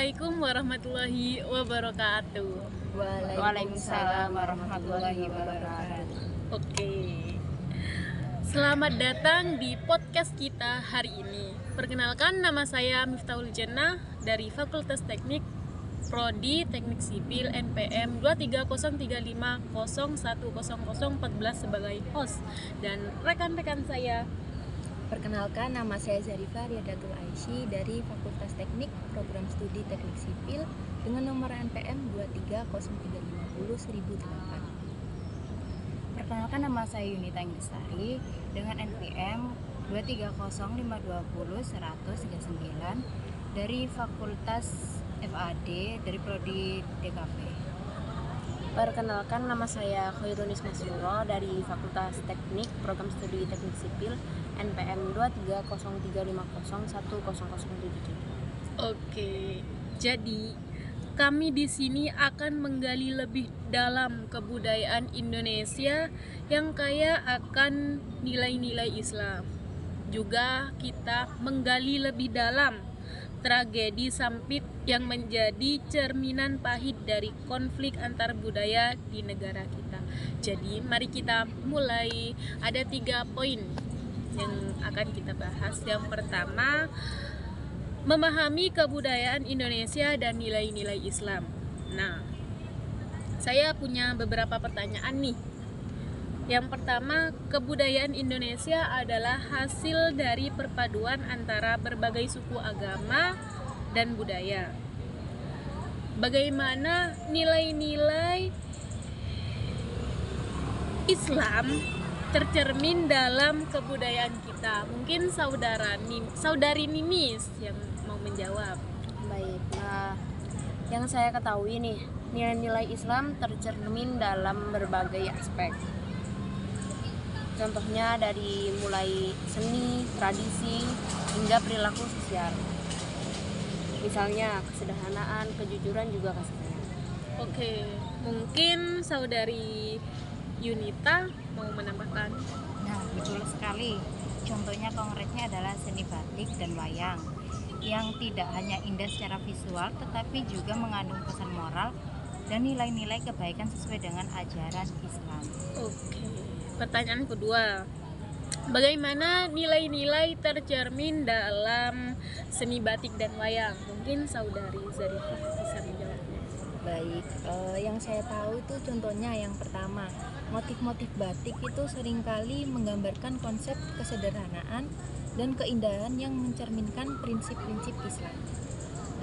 Assalamualaikum warahmatullahi wabarakatuh. Waalaikumsalam warahmatullahi wabarakatuh. Oke. Selamat datang di podcast kita hari ini. Perkenalkan, nama saya Miftahul Jannah dari Fakultas Teknik Prodi Teknik Sipil NPM 23035010014 sebagai host dan rekan-rekan saya. Perkenalkan, nama saya Zarifah Riadatul Aisy dari Fakultas Teknik Program Studi Teknik Sipil dengan nomor NPM 230501008. Perkenalkan, nama saya Yunita Inggrisari dengan NPM 230520139 dari Fakultas FAD dari Prodi DKP. Perkenalkan, nama saya Khairunis Masruro dari Fakultas Teknik Program Studi Teknik Sipil NPM 230501007. Oke. Jadi kami di sini akan menggali lebih dalam kebudayaan Indonesia yang kaya akan nilai-nilai Islam. Juga kita menggali lebih dalam tragedi Sampit yang menjadi cerminan pahit dari konflik antar budaya di negara kita. Jadi mari kita mulai. Ada 3 poin yang akan kita bahas. Yang pertama, memahami kebudayaan Indonesia dan nilai-nilai Islam. Nah, saya punya beberapa pertanyaan nih. Yang pertama, kebudayaan Indonesia adalah hasil dari perpaduan antara berbagai suku agama dan budaya. Bagaimana nilai-nilai Islam tercermin dalam kebudayaan kita? Mungkin saudari Ninis yang mau menjawab. Baik, yang saya ketahui nih, nilai-nilai Islam tercermin dalam berbagai aspek. Contohnya dari mulai seni, tradisi, hingga perilaku sosial. Misalnya kesederhanaan, kejujuran, juga kasih sayang. Oke, mungkin saudari Yunita mau menambahkan. Nah, betul sekali. Contohnya konkretnya adalah seni batik dan wayang yang tidak hanya indah secara visual tetapi juga mengandung pesan moral dan nilai-nilai kebaikan sesuai dengan ajaran Islam. Oke. Pertanyaan kedua, bagaimana nilai-nilai tercermin dalam seni batik dan wayang? Mungkin saudari Zarifah bisa menjawabnya. Baik, yang saya tahu itu contohnya yang pertama, motif-motif batik itu seringkali menggambarkan konsep kesederhanaan dan keindahan yang mencerminkan prinsip-prinsip Islam.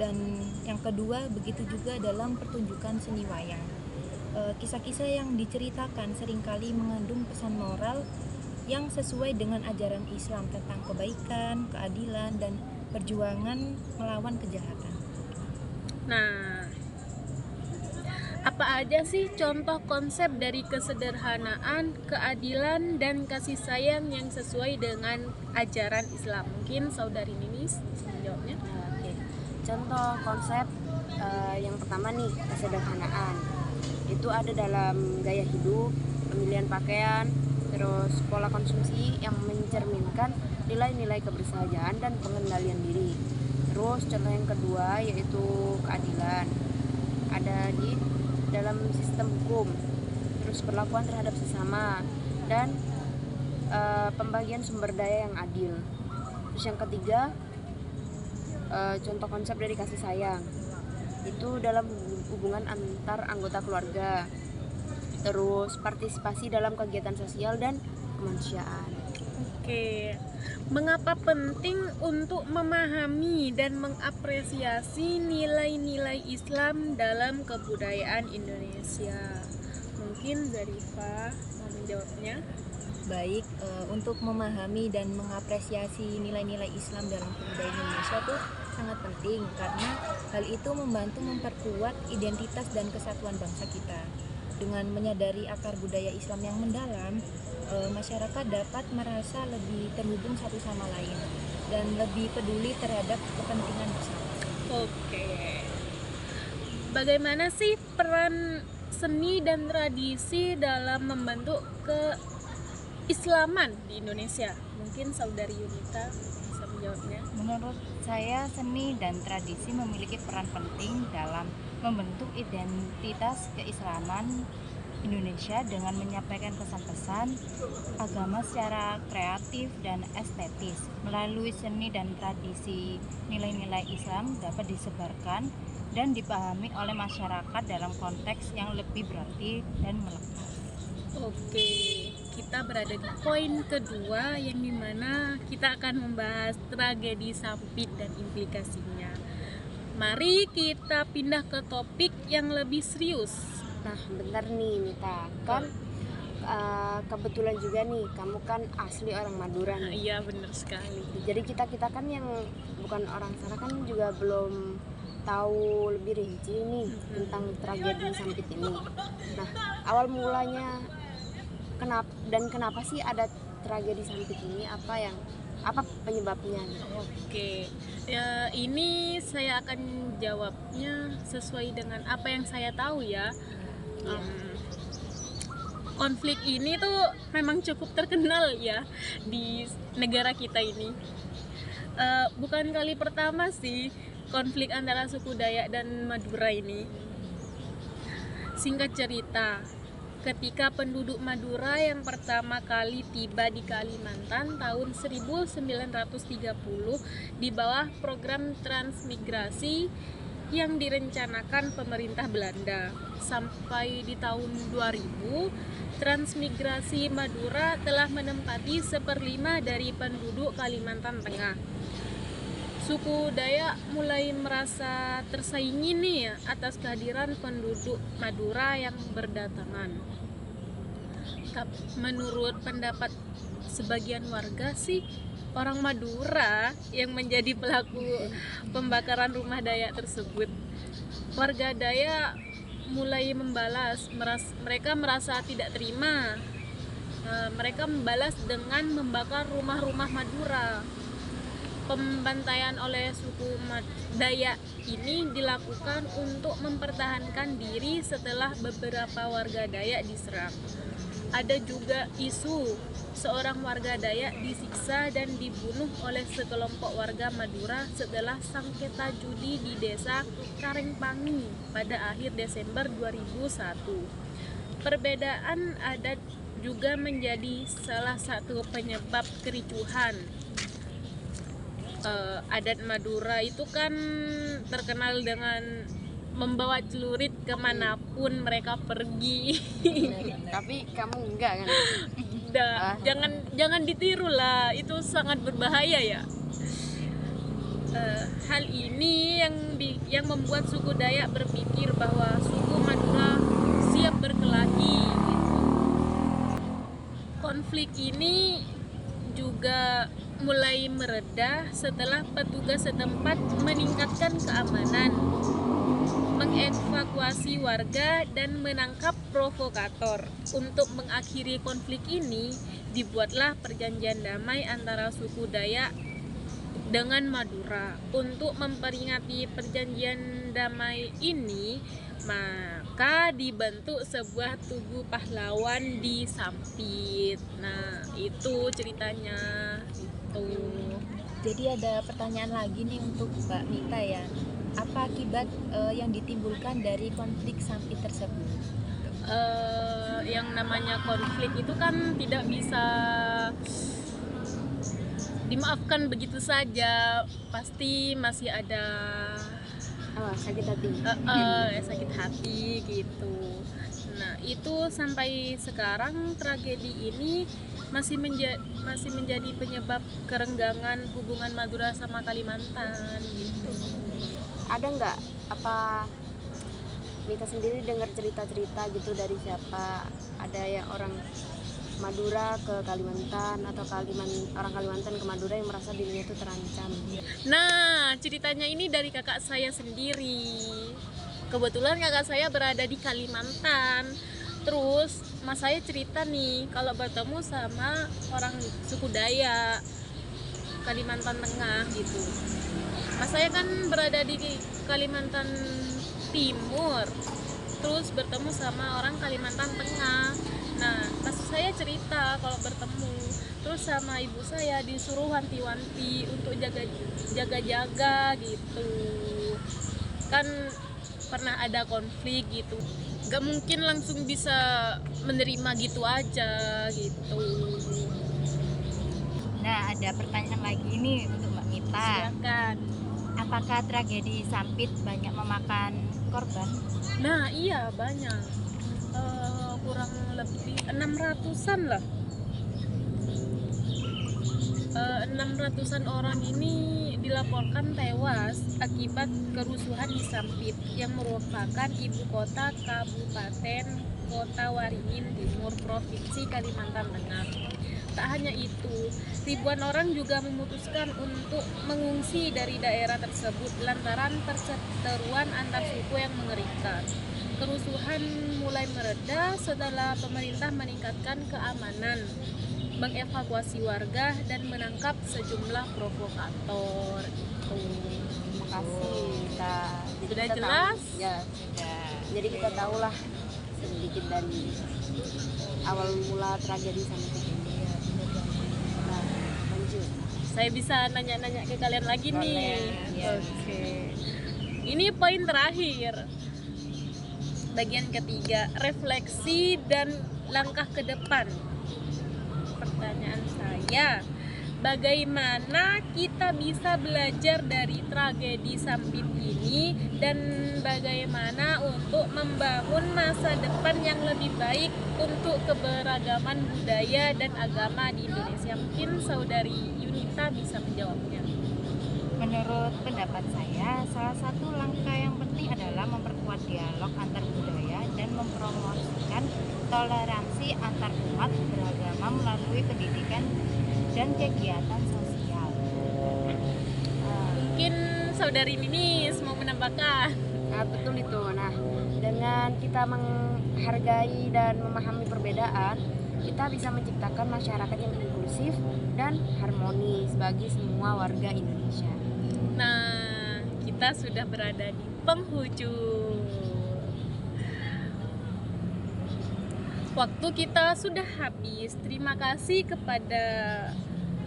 Dan yang kedua, begitu juga dalam pertunjukan seni wayang. Kisah-kisah yang diceritakan seringkali mengandung pesan moral yang sesuai dengan ajaran Islam tentang kebaikan, keadilan, dan perjuangan melawan kejahatan. Nah, apa aja sih contoh konsep dari kesederhanaan, keadilan, dan kasih sayang yang sesuai dengan ajaran Islam? Mungkin saudari Ninis bisa menjawabnya. Oke. Contoh konsep yang pertama nih, kesederhanaan. Itu ada dalam gaya hidup, pemilihan pakaian, terus pola konsumsi yang mencerminkan nilai-nilai kebersahajan dan pengendalian diri. Terus contoh yang kedua yaitu keadilan. Ada di dalam sistem hukum, terus perlakuan terhadap sesama, dan pembagian sumber daya yang adil. Terus yang ketiga, contoh konsep dari kasih sayang. Itu dalam hubungan antar anggota keluarga, terus partisipasi dalam kegiatan sosial dan kemanusiaan. Oke, mengapa penting untuk memahami dan mengapresiasi nilai-nilai Islam dalam kebudayaan Indonesia? Mungkin Zarifah mau menjawabnya. Baik, untuk memahami dan mengapresiasi nilai-nilai Islam dalam kebudayaan Indonesia itu sangat penting karena hal itu membantu memperkuat identitas dan kesatuan bangsa kita. Dengan menyadari akar budaya Islam yang mendalam, masyarakat dapat merasa lebih terhubung satu sama lain dan lebih peduli terhadap kepentingan bersama. Oke. Bagaimana sih peran seni dan tradisi dalam membentuk keislaman di Indonesia? Mungkin saudari Yunita bisa menjawab. jawabnya. Menurut saya, seni dan tradisi memiliki peran penting dalam membentuk identitas keislaman Indonesia dengan menyampaikan pesan-pesan agama secara kreatif dan estetis. Melalui seni dan tradisi, nilai-nilai Islam dapat disebarkan dan dipahami oleh masyarakat dalam konteks yang lebih berarti dan melekat. Oke, kita berada di poin kedua yang dimana kita akan membahas tragedi Sampit dan implikasinya. Mari kita pindah ke topik yang lebih serius. Nah, bentar nih Mita, kan kebetulan juga nih kamu kan asli orang Madura Nah, nih. iya benar sekali. Jadi kita kan yang bukan orang sana kan juga belum tahu lebih rinci nih tentang tragedi Sampit ini. Nah, awal mulanya kenapa sih ada tragedi Sampit ini? Apa penyebabnya? Oke, ini saya akan jawabnya sesuai dengan apa yang saya tahu ya. Konflik ini tuh memang cukup terkenal ya di negara kita ini. Bukan kali pertama sih konflik antara suku Dayak dan Madura ini. Singkat cerita, ketika penduduk Madura yang pertama kali tiba di Kalimantan tahun 1930 di bawah program transmigrasi yang direncanakan pemerintah Belanda. Sampai di tahun 2000, transmigrasi Madura telah menempati 1/5 dari penduduk Kalimantan Tengah. Suku Dayak mulai merasa tersaingi nih atas kehadiran penduduk Madura yang berdatangan. Menurut pendapat sebagian warga sih, orang Madura yang menjadi pelaku pembakaran rumah Dayak tersebut. Warga Dayak mulai membalas, mereka merasa tidak terima. Mereka membalas dengan membakar rumah-rumah Madura. Pembantaian oleh suku Dayak ini dilakukan untuk mempertahankan diri setelah beberapa warga Dayak diserang. Ada juga isu seorang warga Dayak disiksa dan dibunuh oleh sekelompok warga Madura setelah sengketa judi di desa Karengpangi pada akhir Desember 2001. Perbedaan adat juga menjadi salah satu penyebab kericuhan. Adat Madura itu kan terkenal dengan membawa celurit kemanapun mereka pergi. Tapi kamu enggak kan? Jangan ditiru lah, itu sangat berbahaya ya. Hal ini yang membuat suku Dayak berpikir bahwa suku Madura siap berkelahi. Konflik ini juga mulai mereda setelah petugas setempat meningkatkan keamanan, mengevakuasi warga dan menangkap provokator. Untuk mengakhiri konflik ini, dibuatlah perjanjian damai antara suku Dayak dengan Madura. Untuk memperingati perjanjian damai ini, maka dibentuk sebuah tugu pahlawan di Sampit. Nah, itu ceritanya. Jadi ada pertanyaan lagi nih untuk Mbak Mita ya. Apa akibat yang ditimbulkan dari konflik Sampit tersebut? Yang namanya konflik itu kan tidak bisa dimaafkan begitu saja. Pasti masih ada Sakit hati. sakit hati gitu. Nah, itu sampai sekarang tragedi ini masih menjadi penyebab kerenggangan hubungan Madura sama Kalimantan gitu. Ada nggak apa Mita sendiri dengar cerita-cerita gitu dari siapa? Ada yang orang Madura ke Kalimantan atau orang Kalimantan ke Madura yang merasa dirinya itu terancam. Nah, ceritanya ini dari kakak saya sendiri. Kebetulan kakak saya berada di Kalimantan. Terus mas saya cerita nih kalau bertemu sama orang suku Dayak Kalimantan Tengah gitu. Mas saya kan berada di Kalimantan Timur, terus bertemu sama orang Kalimantan Tengah. Nah, pas saya cerita kalau bertemu, terus sama ibu saya disuruh wanti-wanti untuk jaga-jaga gitu kan, pernah ada konflik gitu, gak mungkin langsung bisa menerima gitu aja gitu. Nah, ada pertanyaan lagi nih untuk Mbak Mita. Silakan. Apakah tragedi Sampit banyak memakan korban? Nah iya banyak, kurang lebih 600-an lah. 600-an orang ini dilaporkan tewas akibat kerusuhan di Sampit yang merupakan ibu kota Kabupaten Kota Waringin Timur, Provinsi Kalimantan Tengah. Tak hanya itu, ribuan orang juga memutuskan untuk mengungsi dari daerah tersebut lantaran perseteruan antar suku yang mengerikan. Kerusuhan mulai mereda setelah pemerintah meningkatkan keamanan, mengevakuasi warga dan menangkap sejumlah provokator. Terima kasih. Jadi Sudah kita jelas? tahu, ya. Sudah. Jadi kita tahulah sedikit dari awal mula tragedi Sampit ini. Nah, lanjut. Saya bisa nanya-nanya ke kalian lagi nih. ya. Oke. Ini poin terakhir. Bagian ketiga, refleksi dan langkah ke depan. Pertanyaan saya, bagaimana kita bisa belajar dari tragedi Sampit ini dan bagaimana untuk membangun masa depan yang lebih baik untuk keberagaman budaya dan agama di Indonesia? Mungkin saudari Yunita bisa menjawabnya. Menurut pendapat saya, salah satu langkah yang penting adalah memperkuat dialog antar budaya dan mempromosikan toleransi antar umat beragama melalui pendidikan dan kegiatan sosial. Mungkin saudari Ninis mau menambahkan. Nah, betul itu. Nah, dengan kita menghargai dan memahami perbedaan, kita bisa menciptakan masyarakat yang inklusif dan harmonis bagi semua warga Indonesia. Nah, kita sudah berada di penghujung. Waktu kita sudah habis. Terima kasih kepada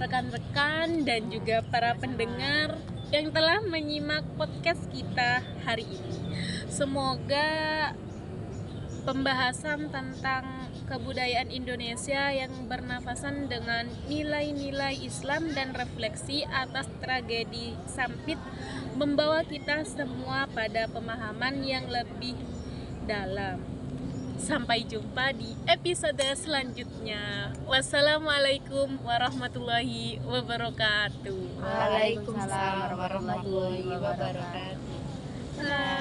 rekan-rekan dan juga para pendengar yang telah menyimak podcast kita hari ini. Semoga pembahasan tentang kebudayaan Indonesia yang bernafasan dengan nilai-nilai Islam dan refleksi atas tragedi Sampit membawa kita semua pada pemahaman yang lebih dalam. Sampai jumpa di episode selanjutnya. Wassalamualaikum warahmatullahi wabarakatuh. Waalaikumsalam warahmatullahi wabarakatuh. Bye.